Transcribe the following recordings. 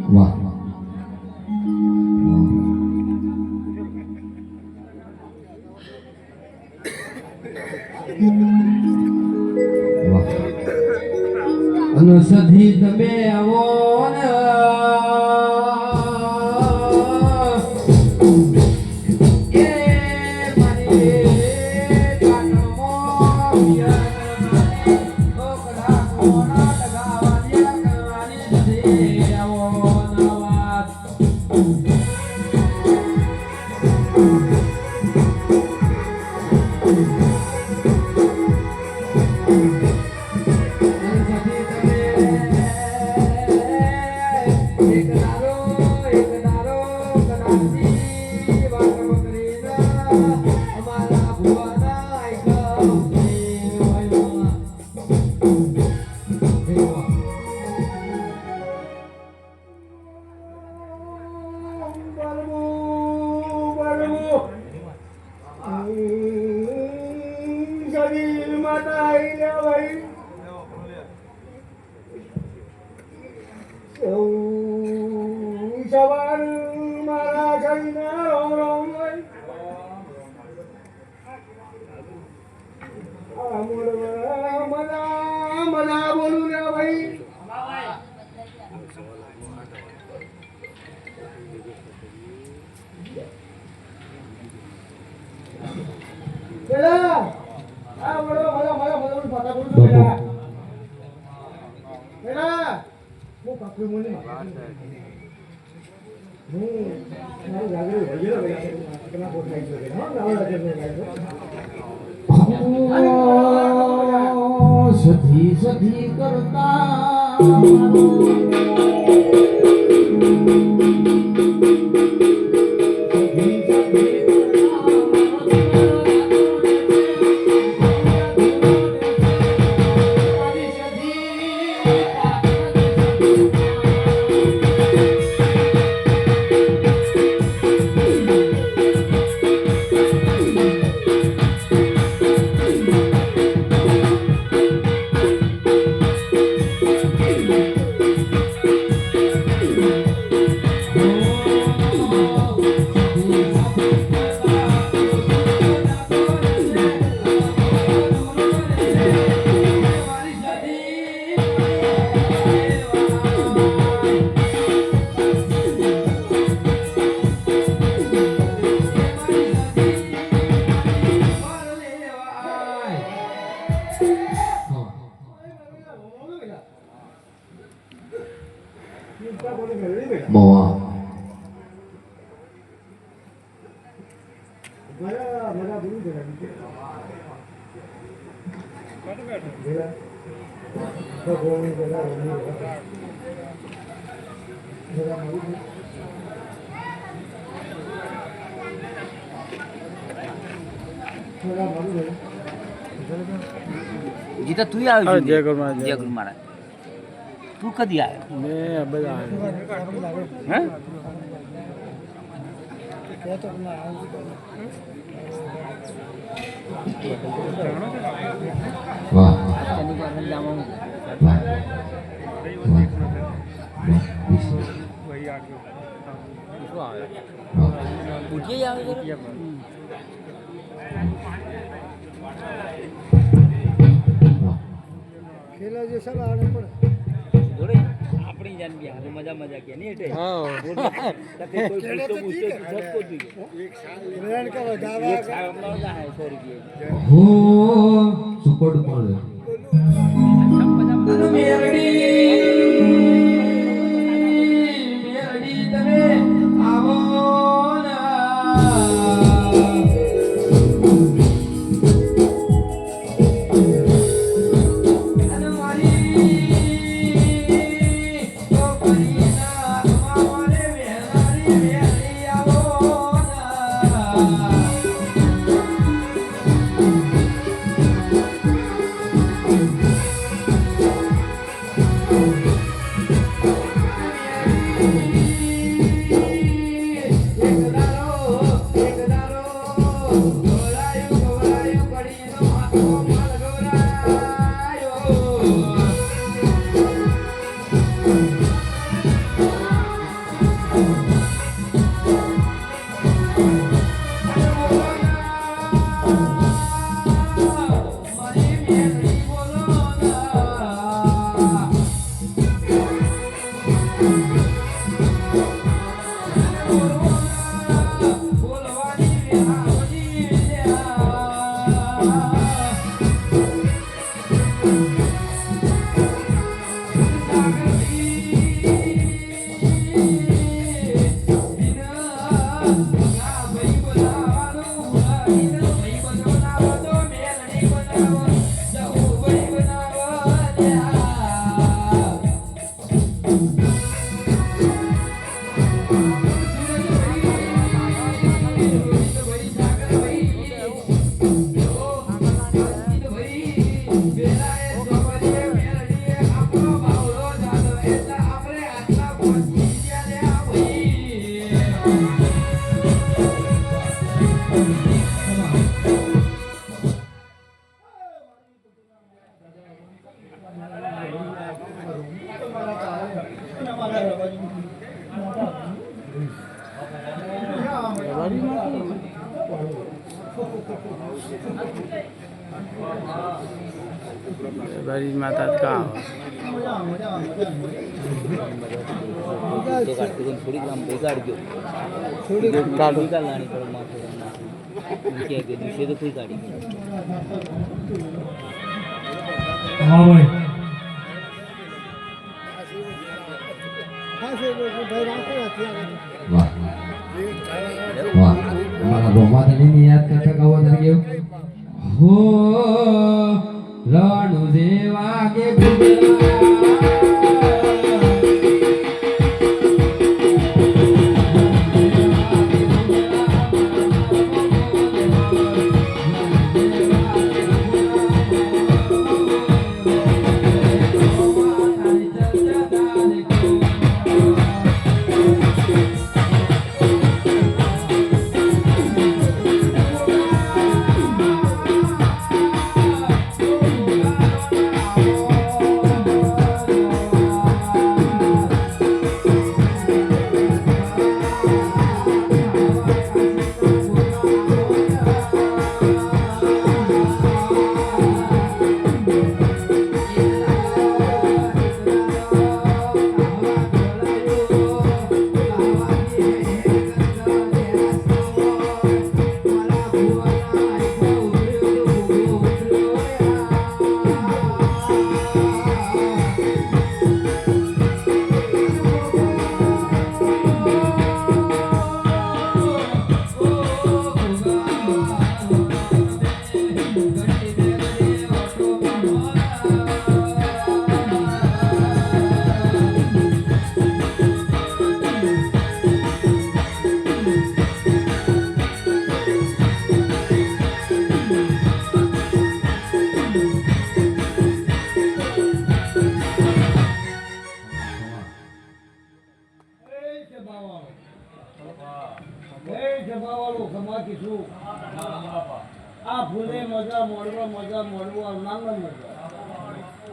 વાહ વાહ અને સધી તમે આવો ને સવાર મારા શરીરને રોમ રોમ મજા બોલું ને ભાઈ પેલા આ બોલો ફટા બોલું પેલા હું પકડું મને સધી સધી કરતા મોવા મજા બોલું છે જીતા તું આવ્યો જય ગુરુ મહારાજ તું કદી આવ્યો મેં બધા હે વાહ ખેલા જે સલાહ આને પડે આપણી જાન બી હારે મજા મજા કે નહીં એટલે હા કોઈ પૂછતો જતો રેણ કે ગાવા હો સુપર ડુપર મેરડી તમે આવો बड़ी माता का તો કાઢી થોડીક આમ બેગાડજો થોડી કાઢો નીકાળવાની કરો માથે કે દિવસે તો કોઈ કાઢી હા ભાઈ ખાસ એ ભાઈ રાખો અત્યારે વાહ વાહ અમારા ગોમાતાની યાદ કરતા ગાવા તરીકે હો રણુ દેવા કે આ ફૂલે મજા મોડવા નાના મજા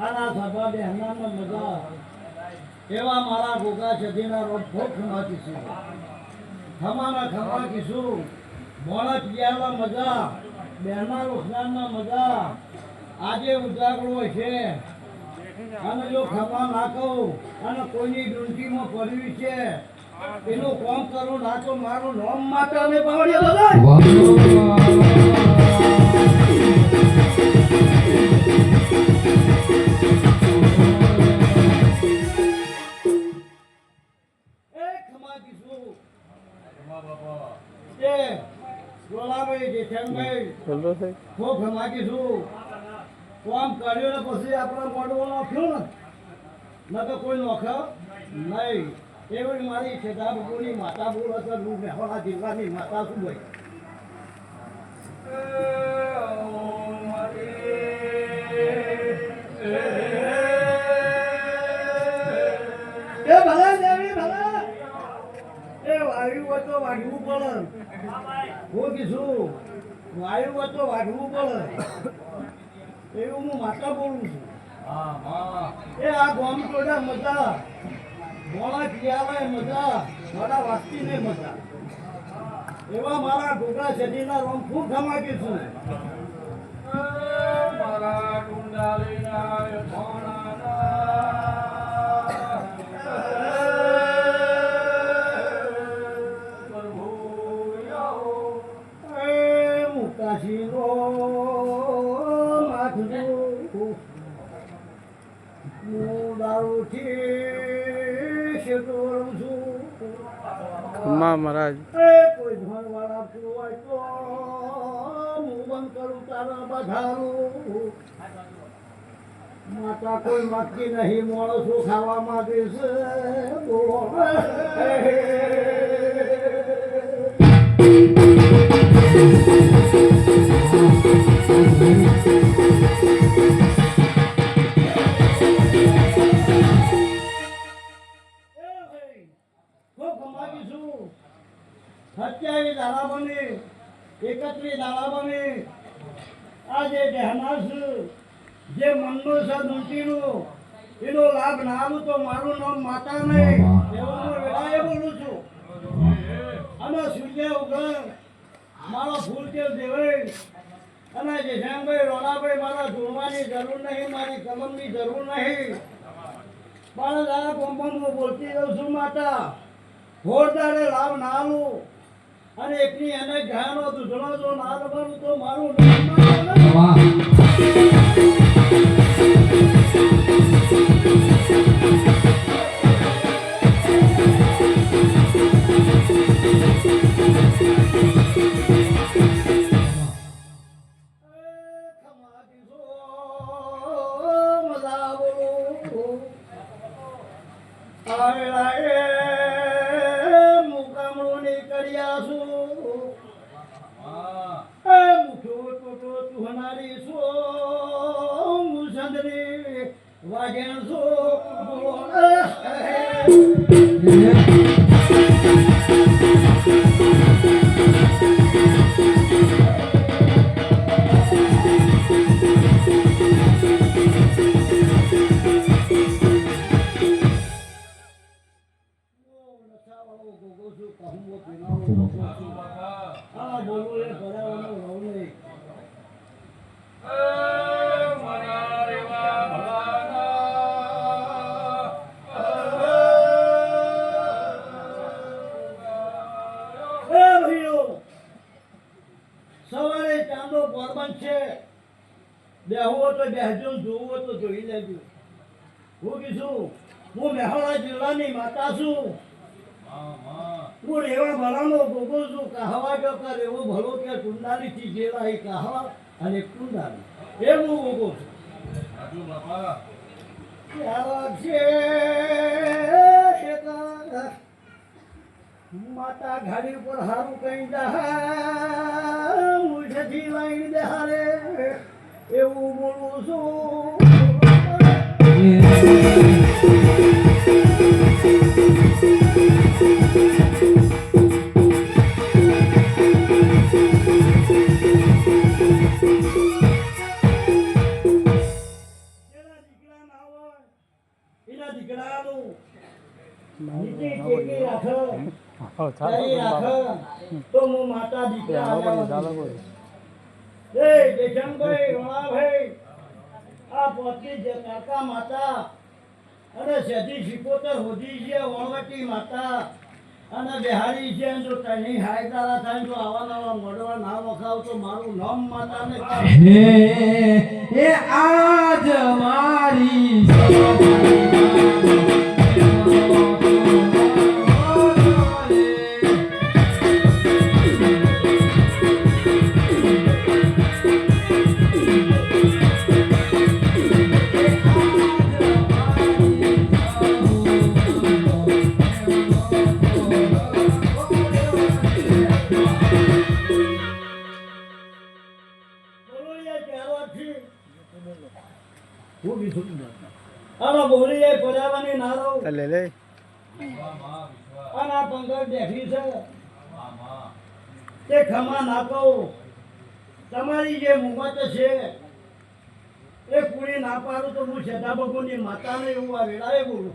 આના સભા બેહનાના મજા એવા મારા ગોગા સદીના રોગ ફોખ નાખીશું ખમાના ખમા કીશું મોણા પિયાલા મજા બેહના ઉખનાના મજા આજે ઉજાગરો છે અને જો ખમા નાખો અને કોઈની ડુંટીમાં પડ્યું છે એનું કોમ કરું ના તો મારું નામ માટે અમે પાવડિયા કોમ કર્યો ને પછી આપણા મોડવો નાખ્યો ને તો કોઈ નોખો નહીં એવી મારી છે દાબુની માતા બોલ હશે હું મેહોણા જિલ્લાની માતા શું ભાઈ એ ભલા દેવી ભલા એ વાયુ હોય તો વાઢવું પડે હું કીધું વાયુ હોય તો વાઢવું પડે એવું હું માતા બોલું છું એ આ ગોમ ટોડા મજા મોડા પિયાલાય મજા મારા વાસ્તી ને મજા એવા મારા ગોગા શરીરના રોમ ખૂબ ધમાકી છું મારા મુકાશીનો માથું હું દારૂથી શેતોરું છું ખમ્મા મહારાજ કોઈ ધન વાળા હોય તો હું બંધ કરું તારા બધારું માતા કોઈ માગતી નહીં માણસો ખાવા માંગે છે સત્યાવીસ દાડા બની 31 દાડા બની આજે બેહનાસ જે મનનો છે દુંટીનો એનો લાભ ના આલું તો મારું નામ માતા નહીં એવું હું વેળાએ બોલું છું અને સૂર્ય ઉગમ મારો ફૂલદેવ દેવે અને જેઠાભાઈ રોણાભાઈ મારા જોડવાની જરૂર નહીં, મારી કલમની જરૂર નહીં. મારા દાદા કોમ્પાઉન્ડમાં બોલતી રહું છું માતા. હોરદારે લાવ ના આલું અને એકની એને ગાયનો દૂધણો જો ના દબાવું તો મારું નામ ના આવે. વાહ સવારે ચાંદો પોરબંધ છે, બેહવું હોય તો બેહજો, જોવું હોય તો જોઈ લેજો. હું કીધું હું મહેસાણા જિલ્લાની માતા છું. હું રેવા ભરાનો ગોગો છું. કહાવા જો કર એવો ભલો કે કુંડાલીથી જેલા એ કહાવા અને કુંડાલી એ હું ગોગો છું. માતા ઘાડી ઉપર હારું કઈ દહા મુઠથી લઈને દેહારે એવું બોલું છું. એના દીકરા ના હોય એના દીકરાનું નીતિ ટેકી રાખો. તારી રાખો તો હું માતા દીકરા એ જેઠાભાઈ રોણાભાઈ આ પોતી જે કાકા માતા અને સેધી 77 હોદી છે વણવટી માતા અને બિહારી છે. જો તણી હાયદારા થાય તો આવા નવા મોડવા ના વખાવ તો મારું નામ માતાને હે એ આજ મારી બોલી પર્યાવાની નારો લે લે અને આ પંકજ બેઠી છે તે ખમા નાખો. તમારી જે મુમત છે એ પૂરી ના પાડું તો હું શ્રદ્ધા ભગવાનની માતાને એવું આ વેળાએ બોલું.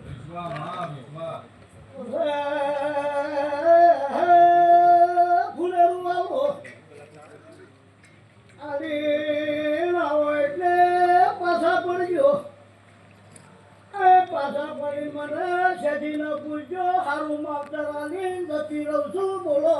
ફૂલેરું આવો આવી આવો એટલે પાછા પડજો. પાછા પડી મને સેધી ન પૂછજો. હારું માવતરાની જતી રહું છું. બોલો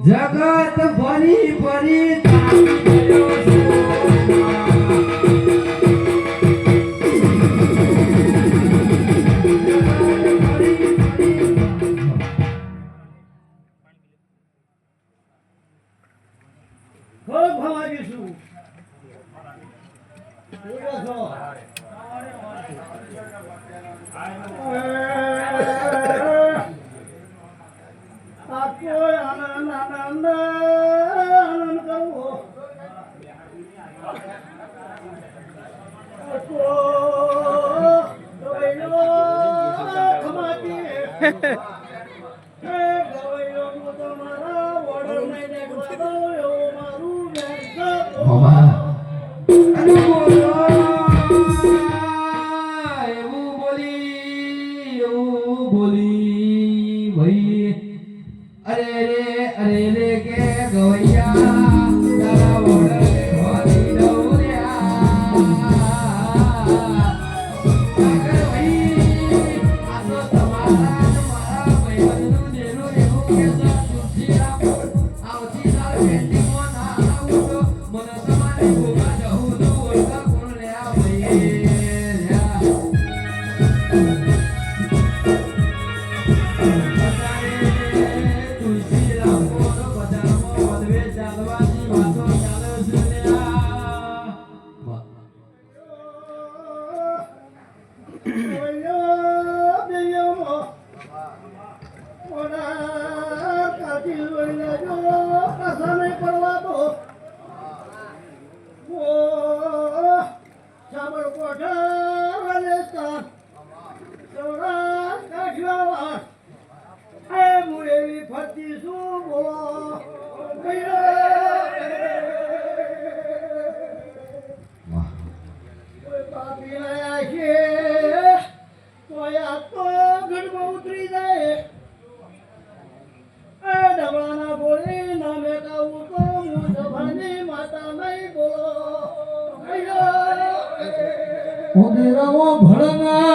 જગત ભરી ભરી ભોગ ભમાવીશું. જોયા છો? આ કોઈ આનંદ આનંદ આનંદ કરવો. આ તો ગવૈયો ખમાતી. એ ગવૈયો હું તમારા વડોને દેખવા દઉં એવું મારું વેણ. મામા અરે બોલો એવું બોલી ભાઈ અરે રે કે ગવૈયા તારા વડે ખોલી દઉં લ્યા કાકર ભાઈ આ તો તમારા ને મારા ભાઈબંધનું દેલું એવું કે છે તુલસીરામ આવતી સાલ પેન્ડિંગમાં ના આવું તો મને તમારે ગોગા જવું તો ઓળખા કોણ લ્યા ભાઈ લ્યા તુલસીરામ કોણ બજારમાં વધવે ચાલવાની વાતો ચાલે છે લ્યા ગવૈયો દેયમો ઓના કાતિલ વૈલા જો કસાને કરવા દો. ઓ સાબર કોઠા રાજસ્થાન સૌરાષ્ટ્ર કાઠિયાવાડ. એ હું એવી ફરતી છું બોલો કોઈ પાપી આયા છે તોય આ તો ગઢમાં ઉતરી જાય. એ ડબલાના બોલી નામે કાવું તો હું સભાની માતા નહીં બોલો. ઉદરવો ભળના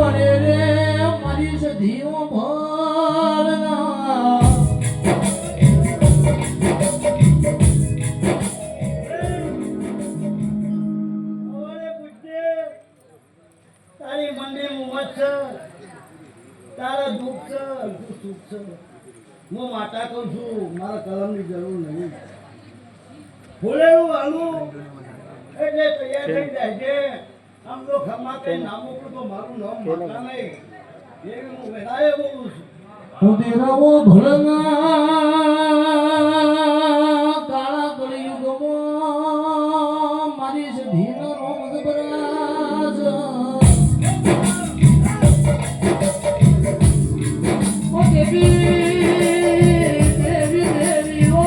વડે રે મારી સધીઓ ભળના હવે પૂછજે તારી મંડી મુવત છે, તારા દુઃખ છે, સુખ છે. હું માતા કહું છું મારા કલમની જરૂર નહીં. ફૂલેલું આલું એટલે તૈયાર થઈ જાય છે. આમ તો ખમા કઈ નામ મોકલું તો મારું નામ માતા નહીં. એવી હું વેરાએ બોલું છું. ઉદરવો ભળના કાળા કળિયુગમાં મારી સધીનો રોમ જબરાજ ઓ દેવી ઓ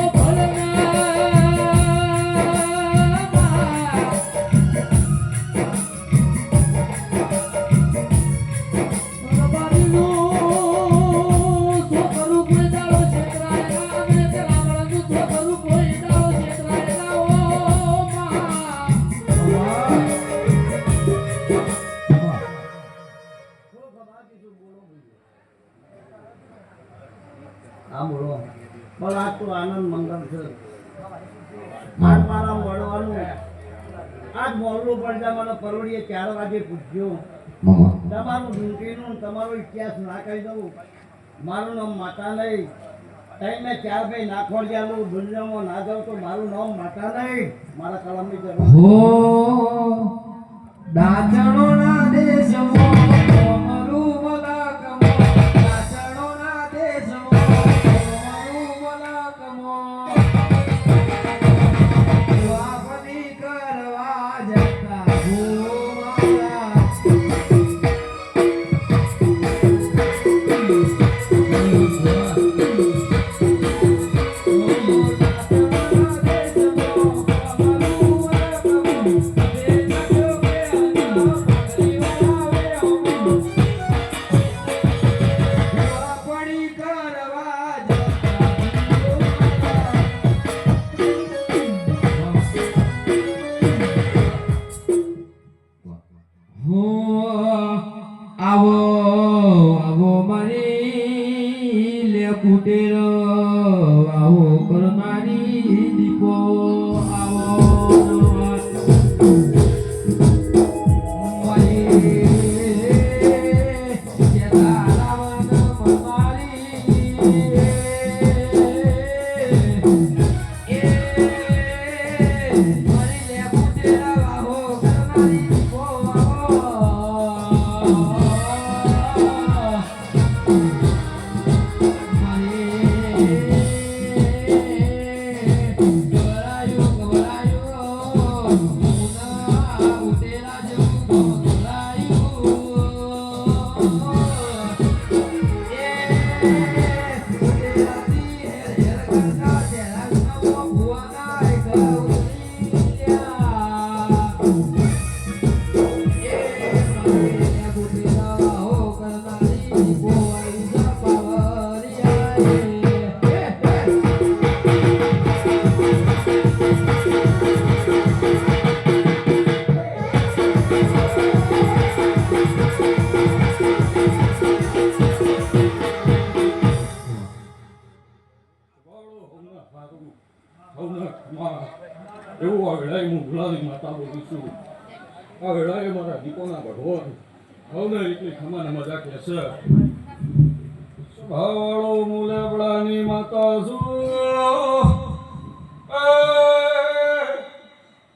હા બોલો. પણ આજ તો આનંદ મંગળ છે. આજ મારા મળવાનું આજ મોડું પડતા મને પરોડીએ 4 વાગે પૂછ્યો. તમારું ડુંટીનું તમારો ઇતિહાસ ના કહી દઉં. મારું નામ માતા નહીં. ટાઈમે 4 ભાઈ ના ખોડ્યાલું દુનિયામાં ના જાઉં તો મારું નામ માતા નહીં. મારા કલમની જરૂર. હો ડાચણોના દેશમાં અમારું મલાકમો ડાચણોના દેશમાં અમારું મલાકમો વાપની કરવા જતા હો મારા કુટેરો આવો કરનારી દીપો આવો એવું આ વેળાએ હું ભુલાની માતા બોલું છું. આ વેળાએ મારા દીપોના ભગવાન હવને એટલી ખમાને મજા કે છે. ભાવાળો મુલેબડાની માતા છું.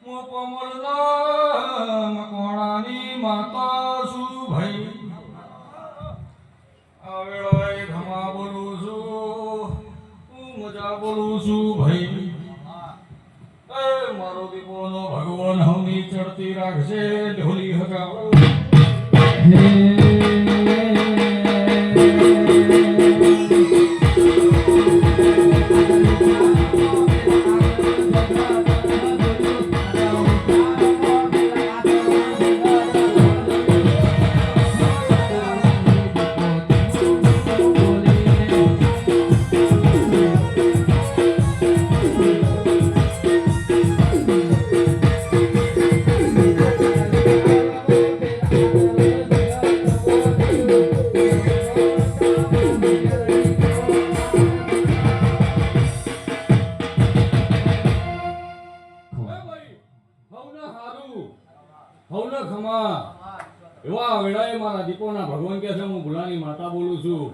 હું પમળના મકવાણાની માતા છું ભાઈ. આ વેળાએ ખમા બોલું છું. હું મજા બોલું છું ભાઈ. મારો દીપોનો ભગવાન હવની ચડતી રાખશે ઢોલી હગાવો. હવને ખમા એવા વેળાએ મારા દીપોના ભગવાન કે છે હું ભુલાની માતા બોલું છું.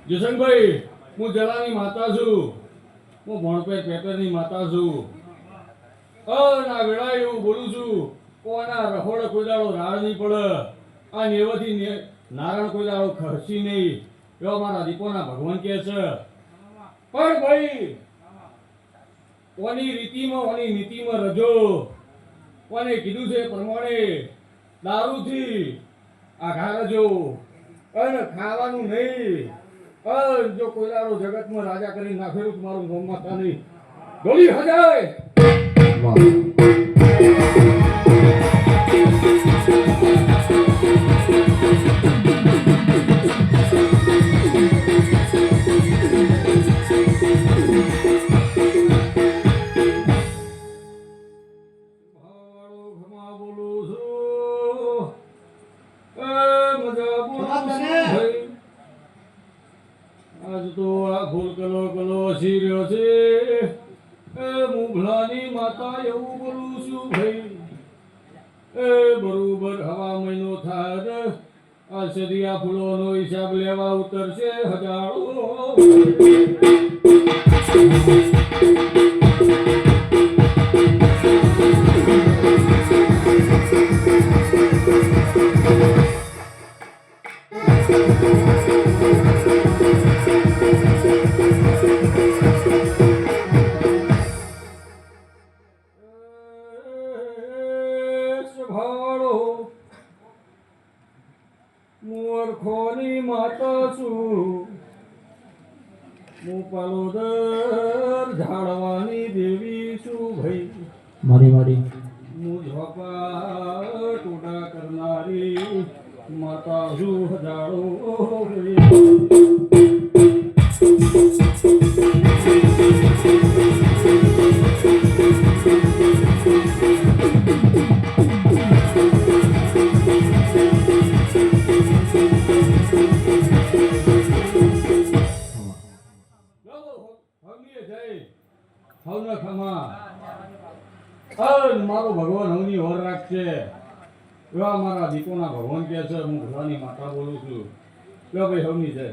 જસનભાઈ હું જલાની માતા છું. હું ભણપેટ પેપરની માતા છું. ના વેળાએ એવું બોલું છું. કોના રખોડે કોઈ દાડો રાડ નહીં પડે. આ નેવથી નારાયણ કોઈ દાડો ખર્ચી નહીં. એવા મારા દીપોના ભગવાન કે છે. પણ ભાઈ કોની રીતિમાં કોની નીતિમાં રજો. કોને કીધું છે પ્રમાણે દારૂથી આઘા રજો અને ખાવાનું નહીં. જો કોઈ દાડો જગતમાં રાજા કરી નાખેલું તો મારું નામ માતા નહીં ગોળી હજાય. આજ તો આ ફૂલ કલો કલો હસી રહ્યો છે. હું ભુલાની માતા એવું બોલું છું ભાઈ. બરોબર હવા મહિનો થાય આ સદિયા ફૂલોનો હિસાબ લેવા ઉતરશે હજારો. મૂર્ખોની માતા છું. હું પાલોદર ઝાડવાની દેવી છું ભાઈ. હું ઝોપા ટોટા કરનારી માતા છું હજારો હવને ખમા. મારો ભગવાન હવની ઓર રાખશે. એવા મારા દીકોના ભગવાન કે છે હું ભગવાનની માતા બોલું છું. ભાઈ હવની જય.